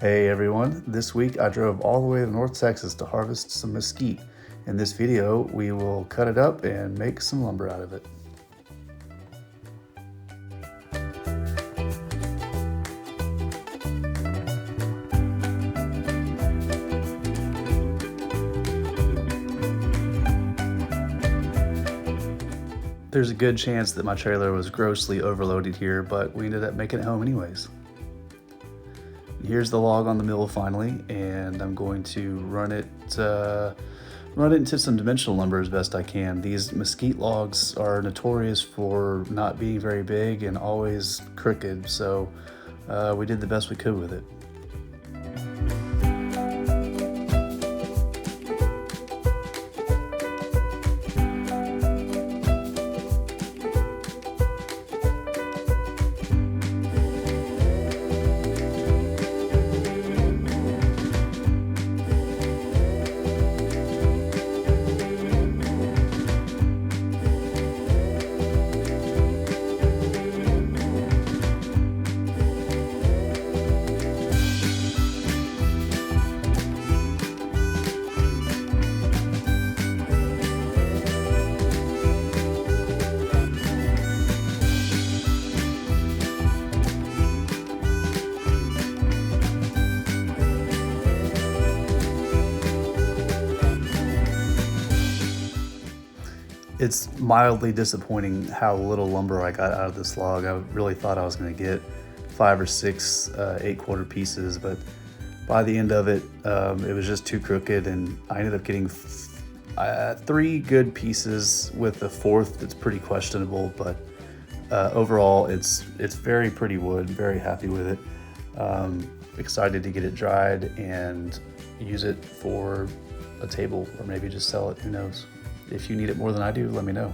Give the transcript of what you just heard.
Hey everyone, this week I drove all the way to North Texas to harvest some mesquite. In this video, we will cut it up and make some lumber out of it. There's a good chance that my trailer was grossly overloaded here, but we ended up making it home anyways. Here's the log on the mill finally, and I'm going to run it into some dimensional lumber as best I can. These mesquite logs are notorious for not being very big and always crooked, so we did the best we could with it. It's mildly disappointing how little lumber I got out of this log. I really thought I was going to get 5 or 6 8-quarter pieces, but by the end of it, it was just too crooked, and I ended up getting 3 good pieces with the 4th that's pretty questionable, but overall it's very pretty wood. Very happy with it. Excited to get it dried and use it for a table, or maybe just sell it, who knows. If you need it more than I do, let me know.